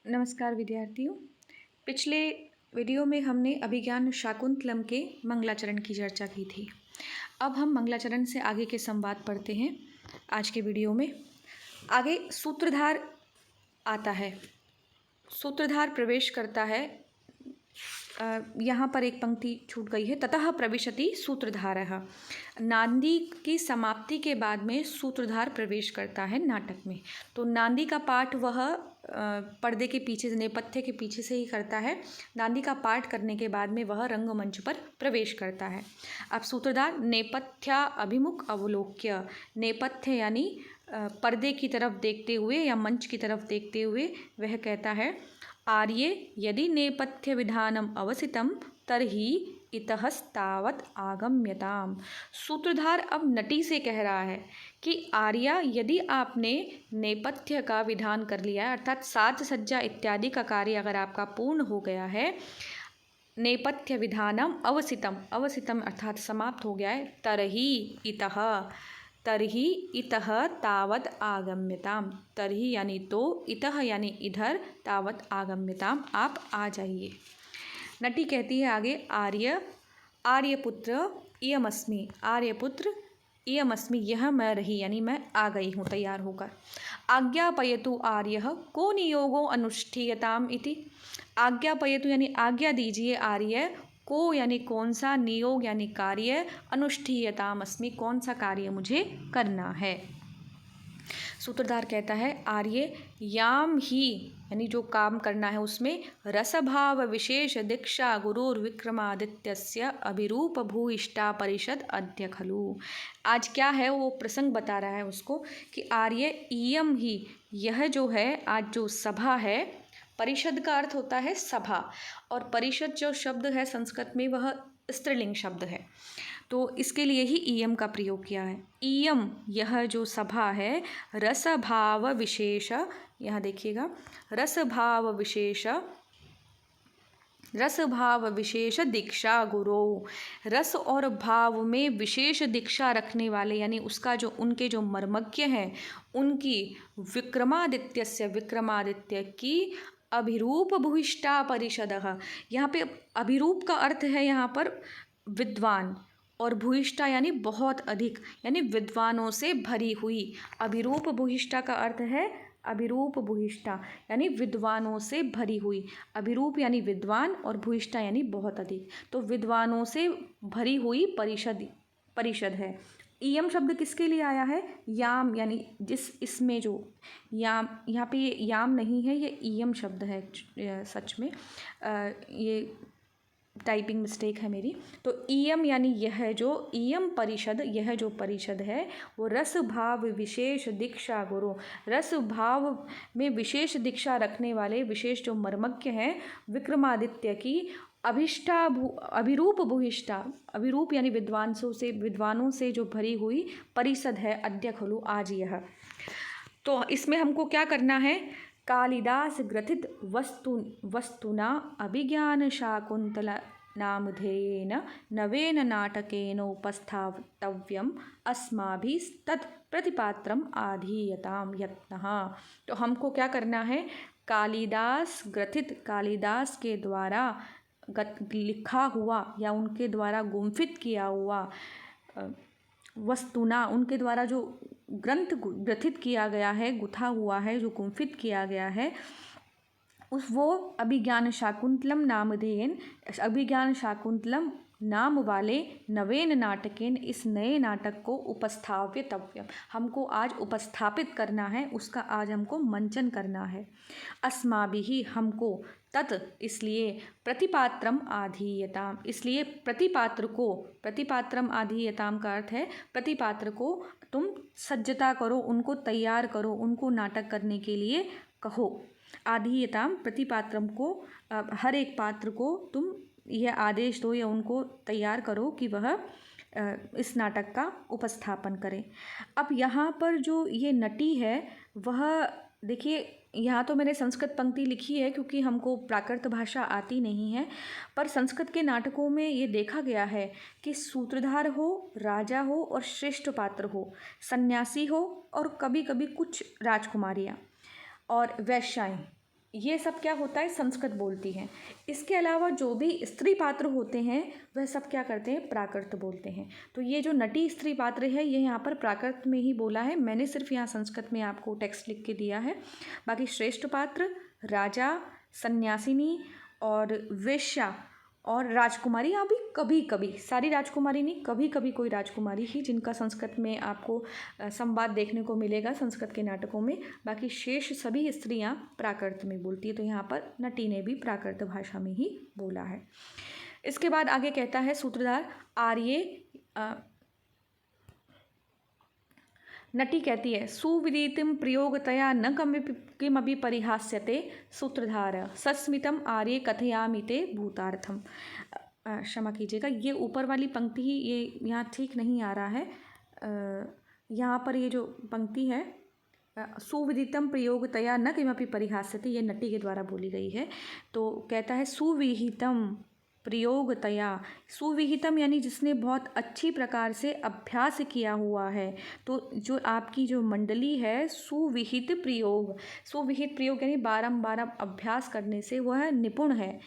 नमस्कार विद्यार्थियों। पिछले वीडियो में हमने अभिज्ञान शाकुंतलम के मंगलाचरण की चर्चा की थी। अब हम मंगलाचरण से आगे के संवाद पढ़ते हैं। आज के वीडियो में आगे सूत्रधार आता है। सूत्रधार प्रवेश करता है। यहाँ पर एक पंक्ति छूट गई है, ततः प्रविशति सूत्रधारः। नांदी की समाप्ति के बाद में सूत्रधार प्रवेश करता है नाटक में। तो नांदी का पाठ वह पर्दे के पीछे से, नेपथ्य के पीछे से ही करता है। नांदी का पाठ करने के बाद में वह रंगमंच पर प्रवेश करता है। अब सूत्रधार नेपथ्या अभिमुख अवलोक्य, नेपथ्य यानी पर्दे की तरफ देखते हुए या मंच की तरफ देखते हुए वह कहता है, आर्ये यदि नेपथ्य विधानम अवसितम तर्हि इतहस्तावत् आगम्यताम। सूत्रधार अब नटी से कह रहा है कि आर्या, यदि आपने नेपथ्य का विधान कर लिया है, अर्थात साज सज्जा इत्यादि का कार्य अगर आपका पूर्ण हो गया है, नेपथ्य विधानम अवसितम, अवसितम अर्थात समाप्त हो गया है, तरही इतः तावत आगम्यताम, तरही यानी तो, इतः यानी इधर, तावत आगम्यताम आप आ जाइए। नटी कहती है आगे, आर्यपुत्र इयमस्मि, आर्यपुत्र इयमस्मि, यह मैं रही यानी मैं आ गई हूँ तैयार होकर। आज्ञापयतु आर्यः को नियोगो अनुष्ठीयताम इति, आज्ञापयतु यानी आज्ञा दीजिए आर्य, को यानी कौन सा, नियोग यानी कार्य, अनुष्ठीयताम अस्मि कौन सा कार्य मुझे करना है। सूत्रधार कहता है, आर्य याम ही यानी जो काम करना है उसमें रसभाव विशेष दीक्षा गुरुर विक्रमादित्यस्य अभिरूप भूइष्टा परिषद अद्य खलु। आज क्या है वो प्रसंग बता रहा है उसको कि आर्य इयम ही, यह जो है आज जो सभा है, परिषद का अर्थ होता है सभा, और परिषद जो शब्द है संस्कृत में वह स्त्रीलिंग शब्द है, तो इसके लिए ही इयम का प्रयोग किया है। इयम यह जो सभा है, रसभाव विशेष, यहाँ देखिएगा, रसभाव विशेष दीक्षा गुरु, रस और भाव में विशेष दीक्षा रखने वाले यानी उसका जो उनके जो मर्मज्ञ हैं उनकी विक्रमादित्यस्य, विक्रमादित्य की अभिरूप भूइष्टा परिषदः। यहाँ पे अभिरूप का अर्थ है यहाँ पर विद्वान, और भूइष्टा यानी बहुत अधिक, यानी विद्वानों से भरी हुई। अभिरूप भूइष्टा का अर्थ है, अभिरूप भूइष्टा यानी विद्वानों से भरी हुई। अभिरूप यानी विद्वान और भूइष्टा यानी बहुत अधिक, तो विद्वानों से भरी हुई परिषद है। इयम शब्द किसके लिए आया है? याम यानी जिस, इसमें जो याम, यहाँ पे ये याम नहीं है, ये इयम शब्द है सच में, ये टाइपिंग मिस्टेक है मेरी। तो इयम यानी यह जो इयम परिषद, यह जो परिषद है वो रस भाव विशेष दीक्षा गुरु, रस भाव में विशेष दीक्षा रखने वाले विशेष जो मर्मज्ञ हैं विक्रमादित्य की अभिरूप भूइष्टा, अभिरूप यानी विद्वानों से जो भरी हुई परिषद है, अद्य खलु आज यह। तो इसमें हमको क्या करना है? कालिदास ग्रथित वस्तुना अभिज्ञान शाकुंतल नामधेयेन नवेन नाटकेन उपस्थातव्यम अस्माभिस्तत् प्रतिपात्रम आधीयताम यत्नः। तो हमको क्या करना है? कालिदास ग्रथित, कालिदास के द्वारा लिखा हुआ या उनके द्वारा गुम्फित किया हुआ, वस्तुना उनके द्वारा जो ग्रंथ ग्रथित किया गया है, गुथा हुआ है, जो गुम्फित किया गया है, उस वो अभिज्ञान शाकुंतलम नामधेयेन, अभिज्ञान शाकुंतलम नाम वाले नवेन नाटकेन, इस नए नाटक को उपस्थापितव्यम, हमको आज उपस्थापित करना है, उसका आज हमको मंचन करना है। अस्माभिः हमको, तत् इसलिए, प्रतिपात्रम आधीयताम इसलिए प्रतिपात्र को, प्रतिपात्रम आधीयताम का अर्थ है प्रतिपात्र को तुम सज्जता करो, उनको तैयार करो, उनको नाटक करने के लिए कहो। आधीयताम प्रतिपात्रम को, हर एक पात्र को तुम यह आदेश दो या उनको तैयार करो कि वह इस नाटक का उपस्थापन करें। अब यहाँ पर जो ये नटी है वह देखिए, यहाँ तो मैंने संस्कृत पंक्ति लिखी है क्योंकि हमको प्राकृत भाषा आती नहीं है, पर संस्कृत के नाटकों में ये देखा गया है कि सूत्रधार हो, राजा हो और श्रेष्ठ पात्र हो, सन्यासी हो और कभी कभी कुछ राजकुमारियाँ और वैश्याएँ, ये सब क्या होता है, संस्कृत बोलती हैं। इसके अलावा जो भी स्त्री पात्र होते हैं वह सब क्या करते हैं, प्राकृत बोलते हैं। तो ये जो नटी स्त्री पात्र है ये यहाँ पर प्राकृत में ही बोला है, मैंने सिर्फ यहाँ संस्कृत में आपको टेक्स्ट लिख के दिया है। बाकी श्रेष्ठ पात्र, राजा, सन्यासिनी और वेश्या और राजकुमारी, यहाँ भी कभी कभी, सारी राजकुमारी नहीं, कभी कभी कोई राजकुमारी ही जिनका संस्कृत में आपको संवाद देखने को मिलेगा संस्कृत के नाटकों में। बाकी शेष सभी स्त्रियाँ प्राकृत में बोलती है। तो यहाँ पर नटी ने भी प्राकृत भाषा में ही बोला है। इसके बाद आगे कहता है सूत्रधार, आर्ये नटी कहती है, सुविदितिं प्रयोगतया न किमपि परिहास्यते सूत्रधार सस्मितम आर्ये कथयामि ते भूतार्थम। क्षमा कीजिएगा, ये ऊपर वाली पंक्ति ही ये यहाँ ठीक नहीं आ रहा है। यहाँ पर ये जो पंक्ति है, सुविदितम प्रयोगतया न किमपि परिहास्यते, ये नटी के द्वारा बोली गई है। तो कहता है सुविहितम प्रयोगतया, सुविहितम यानी जिसने बहुत अच्छी प्रकार से अभ्यास किया हुआ है। तो जो आपकी जो मंडली है, सुविहित प्रयोग, सुविहित प्रयोग यानी बारंबार अभ्यास करने से वह निपुण है।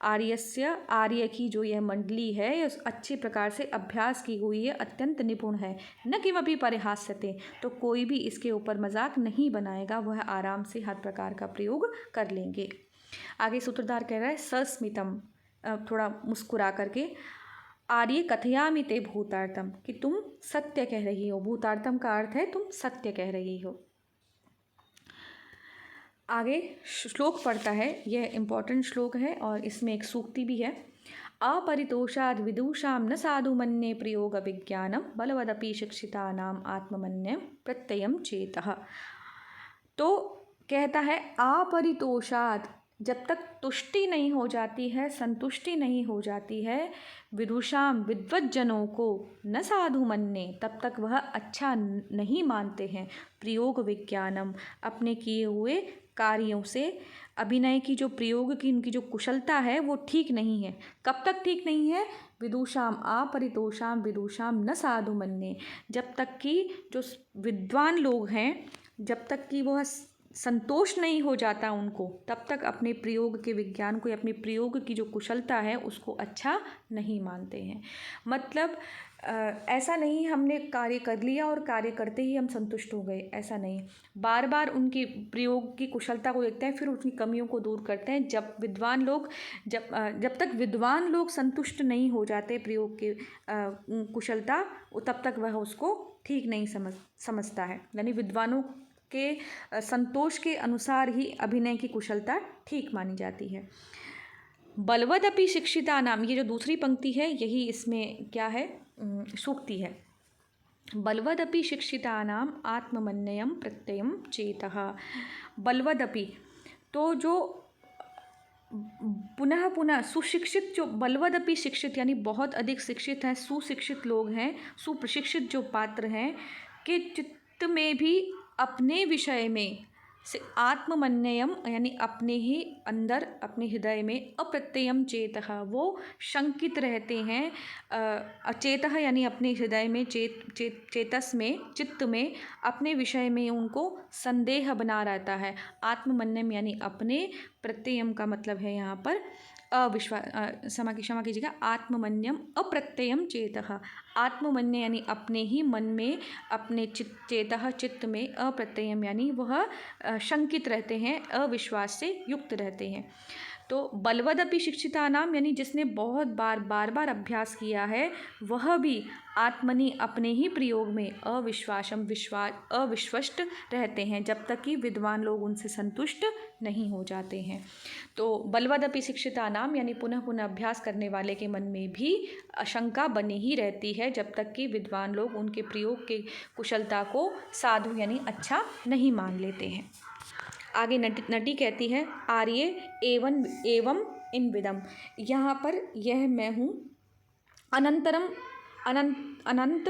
आर्यस्य, आर्य की जो यह मंडली है उस अच्छी प्रकार से अभ्यास की हुई है, अत्यंत निपुण है। न किमपि परिहास्यते, तो कोई भी इसके ऊपर मजाक नहीं बनाएगा, वह आराम से हर प्रकार का प्रयोग कर लेंगे। आगे सूत्रधार कह रहा है सस्मितम, थोड़ा मुस्कुरा करके, आर्य कथयामि ते भूतार्थम, कि तुम सत्य कह रही हो। भूतार्थम का अर्थ है तुम सत्य कह रही हो। आगे श्लोक पढ़ता है, यह इम्पॉर्टेंट श्लोक है और इसमें एक सूक्ति भी है। अपरितोषाद विदुषाम न साधु मन्ये प्रयोग विज्ञानम बलवदपि शिक्षितानाम आत्ममन्यम प्रत्ययम चेतः। तो कहता है अपरितोषाद, जब तक तुष्टि नहीं हो जाती है, संतुष्टि नहीं हो जाती है, विदुषाम विद्वज्जनों को, न साधु मन्ये, तब तक वह अच्छा नहीं मानते हैं, प्रयोग विज्ञानम, अपने किए हुए कार्यों से, अभिनय की जो प्रयोग की उनकी जो कुशलता है वो ठीक नहीं है। कब तक ठीक नहीं है, विदुषाम अपरितोषाम विदुषाम न साधु मन्ये, जब तक कि जो विद्वान लोग हैं, जब तक कि वह संतोष नहीं हो जाता उनको, तब तक अपने प्रयोग के विज्ञान को या अपने प्रयोग की जो कुशलता है उसको अच्छा नहीं मानते हैं। मतलब ऐसा नहीं हमने कार्य कर लिया और कार्य करते ही हम संतुष्ट हो गए, ऐसा नहीं। बार बार उनकी प्रयोग की कुशलता को देखते हैं, फिर उनकी कमियों को दूर करते हैं। जब तक विद्वान लोग संतुष्ट नहीं हो जाते प्रयोग के कुशलता, तब तक वह उसको ठीक नहीं समझता है। यानी विद्वानों के संतोष के अनुसार ही अभिनय की कुशलता ठीक मानी जाती है। बलवदपि शिक्षिता नाम, ये जो दूसरी पंक्ति है यही इसमें क्या है, सूक्ति है। बलवदपि शिक्षिता नाम आत्ममन्यम प्रत्ययम चेतः। बलवदपि, तो जो पुनः पुनः सुशिक्षित, जो बलवदपि शिक्षित यानी बहुत अधिक शिक्षित हैं, सुशिक्षित लोग हैं, सुप्रशिक्षित जो पात्र हैं, कि चित्त में भी अपने विषय में से आत्ममन्ययम यानी अपने ही अंदर अपने हृदय में, अप्रत्ययम चेतः वो शंकित रहते हैं, अचेतः यानी अपने हृदय में, चेतस में, चित्त में, अपने विषय में उनको संदेह बना रहता है। आत्ममन्यम यानी अपने, प्रत्ययम का मतलब है यहाँ पर क्षमा कीजिएगा, आत्ममन्यम अप्रत्ययम चेतः। आत्ममन्य यानी अपने ही मन में, अपने चेतः चित्त में, अप्रत्ययम यानी वह शंकित रहते हैं, अविश्वास से युक्त रहते हैं। तो बलवदपि शिक्षिता नाम यानी जिसने बहुत बार बार अभ्यास किया है, वह भी आत्मनि अपने ही प्रयोग में अविश्वस्त रहते हैं, जब तक कि विद्वान लोग उनसे संतुष्ट नहीं हो जाते हैं। तो बलवदपि शिक्षिता नाम यानी पुनः पुनः अभ्यास करने वाले के मन में भी आशंका बनी ही रहती है, जब तक कि विद्वान लोग उनके प्रयोग के कुशलता को साधु यानी अच्छा नहीं मान लेते हैं। आगे नटी कहती है, आर्ये एवं इन विदम, यहाँ पर यह मैं हूँ, अनंतरम अनंत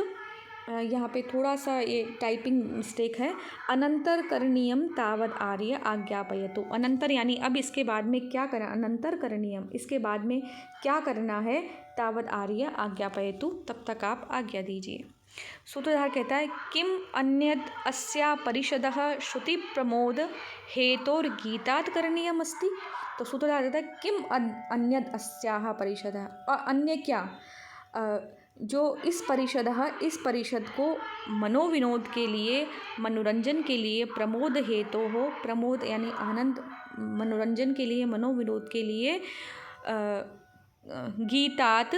यहाँ पे थोड़ा सा ये टाइपिंग मिस्टेक है, अनंतर करणीयम तावद आर्य आज्ञापयतु। अनंतर यानी अब इसके बाद में क्या करना, अनंतर करणीयम इसके बाद में क्या करना है, तावद आर्य आज्ञापयतु तब तक आप आज्ञा दीजिए। सूत्रधार कहता है किम अन्यद अस्या परिषदः श्रुति प्रमोद हेतोर गीतात करणीयमस्ति। तो सूत्रधार कहता है किम अन्यद अस्याः परिषदः, और अन्य क्या, जो इस परिषद को मनोविनोद के लिए, मनोरंजन के लिए, प्रमोद हेतु हो, प्रमोद यानी आनंद, मनोरंजन के लिए, मनोविनोद के लिए गीतात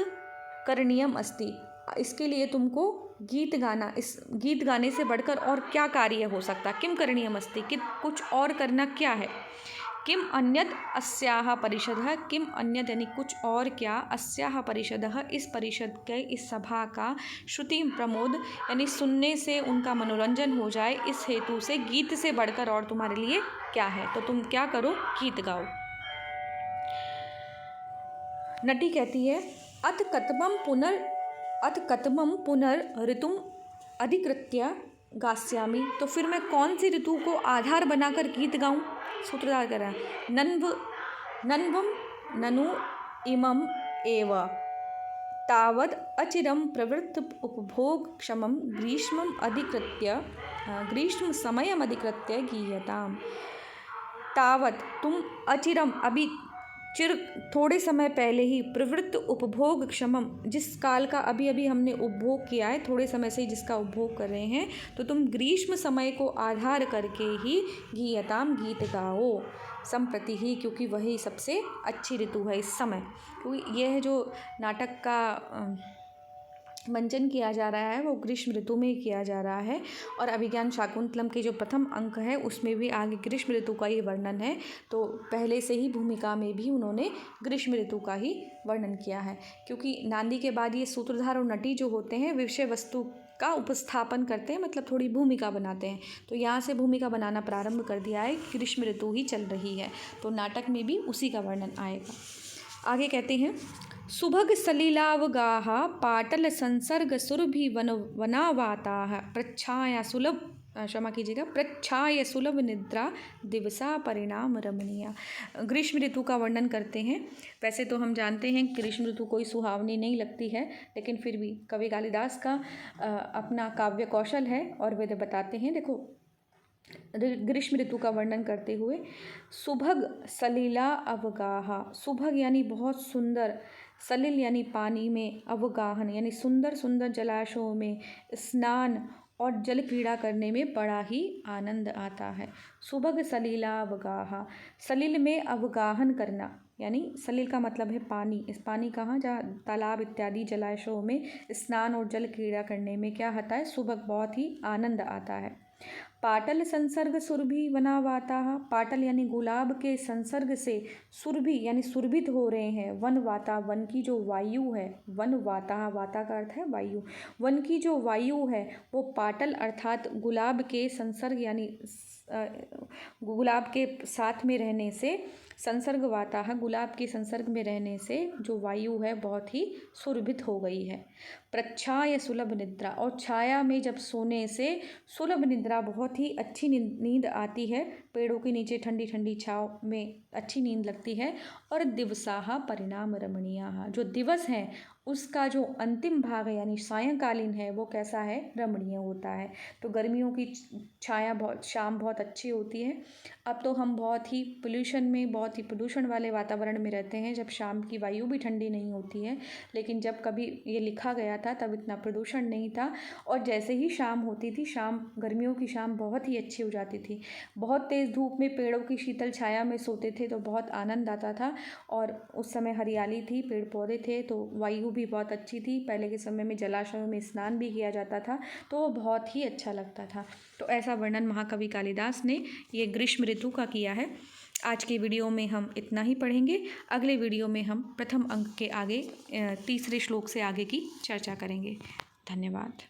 करणीयम अस्ति, इसके लिए तुमको गीत गाना, इस गीत गाने से बढ़कर और क्या कार्य हो सकता। किम करणीयम अस्ति, कि कुछ और करना क्या है। किम अन्यद अस्याः परिषदः, किम अन्यद यानी कुछ और क्या, अस्याः परिषदः इस परिषद के, इस सभा का, श्रुति प्रमोद यानी सुनने से उनका मनोरंजन हो जाए, इस हेतु से गीत से बढ़कर और तुम्हारे लिए क्या है, तो तुम क्या करो, गीत गाओ। नटी कहती है अथ कतमं पुनर ऋतुम अधिकृत्य गास्यामि, तो फिर मैं कौन सी ऋतु को आधार बनाकर गीत गाऊं। सूत्रधार कह रहा है नन्वम ननु इमम एव तावद अचिरम प्रवृत्त उपभोग क्षमम ग्रीष्म समयम अधिकृत्य गीयताम। तावत तुम अचिरम अभी थोड़े समय पहले ही, प्रवृत्त उपभोग क्षमम जिस काल का अभी अभी हमने उपभोग किया है, थोड़े समय से ही जिसका उपभोग कर रहे हैं, तो तुम ग्रीष्म समय को आधार करके ही गीयताम गीत गाओ, संप्रति ही, क्योंकि वही सबसे अच्छी ऋतु है इस समय। क्योंकि यह जो नाटक का मंचन किया जा रहा है वो ग्रीष्म ऋतु में ही किया जा रहा है, और अभिज्ञान शाकुंतलम के जो प्रथम अंक है उसमें भी आगे ग्रीष्म ऋतु का ही वर्णन है। तो पहले से ही भूमिका में भी उन्होंने ग्रीष्म ऋतु का ही वर्णन किया है, क्योंकि नांदी के बाद ये सूत्रधार और नटी जो होते हैं विषय वस्तु का उपस्थापन करते हैं, मतलब थोड़ी भूमिका बनाते हैं। तो यहाँ से भूमिका बनाना प्रारंभ कर दिया है, ग्रीष्म ऋतु ही चल रही है, तो नाटक में भी उसी का वर्णन आएगा। आगे कहते हैं सुभग सलिलावगाः पाटल संसर्ग सुरभि वनावाताः प्रच्छाया सुलभ, क्षमा कीजिएगा, प्रच्छाय सुलभ निद्रा दिवसा परिणाम रमणीया। ग्रीष्म ऋतु का वर्णन करते हैं। वैसे तो हम जानते हैं कि ग्रीष्म ऋतु कोई सुहावनी नहीं लगती है, लेकिन फिर भी कवि कालिदास का अपना काव्य कौशल है और वे बताते हैं। देखो ग्रीष्म ऋतु का वर्णन करते हुए सुभग सलीला अवगाह, सुभग यानी बहुत सुंदर, सलिल यानी पानी में, अवगाहन यानी सुंदर सुंदर जलाशयों में स्नान और जल क्रीड़ा करने में बड़ा ही आनंद आता है। सुभग सलीला अवगाह, सलिल में अवगाहन करना, यानी सलिल का मतलब है पानी। इस पानी कहाँ, जहाँ तालाब इत्यादि जलाशयों में स्नान और जल क्रीड़ा करने में क्या होता है, सुभग बहुत ही आनंद आता है। पाटल संसर्ग सुरभि वनावाता, पाटल यानी गुलाब के संसर्ग से सुरभि यानी सुरभित हो रहे हैं, वन वाता वन की जो वायु है, वन वाता, वाता का अर्थ है वायु, वन की जो वायु है वो पाटल अर्थात गुलाब के संसर्ग यानी गुलाब के साथ में रहने से, संसर्ग वाता है, गुलाब के संसर्ग में रहने से जो वायु है बहुत ही सुरभित हो गई है। प्रच्छाय सुलभ निद्रा, और छाया में जब सोने से सुलभ निद्रा बहुत ही अच्छी नींद आती है, पेड़ों के नीचे ठंडी ठंडी छाँव में अच्छी नींद लगती है। और दिवसाह परिणाम रमणीयाः, जो दिवस हैं उसका जो अंतिम भाग है यानी सायंकालीन है वो कैसा है, रमणीय होता है। तो गर्मियों की छाया बहुत, शाम बहुत अच्छी होती है। अब तो हम बहुत ही पोल्यूशन में, बहुत ही प्रदूषण वाले वातावरण में रहते हैं, जब शाम की वायु भी ठंडी नहीं होती है, लेकिन जब कभी ये लिखा गया था तब इतना प्रदूषण नहीं था, और जैसे ही शाम होती थी, शाम गर्मियों की शाम बहुत ही अच्छी हो जाती थी। बहुत तेज़ धूप में पेड़ों की शीतल छाया में सोते थे तो बहुत आनंद आता था, और उस समय हरियाली थी, पेड़ पौधे थे, तो वायु भी बहुत अच्छी थी। पहले के समय में जलाशयों में स्नान भी किया जाता था, तो वो बहुत ही अच्छा लगता था। तो ऐसा वर्णन महाकवि कालिदास ने ये ग्रीष्म ऋतु का किया है। आज के वीडियो में हम इतना ही पढ़ेंगे। अगले वीडियो में हम प्रथम अंक के आगे तीसरे श्लोक से आगे की चर्चा करेंगे। धन्यवाद।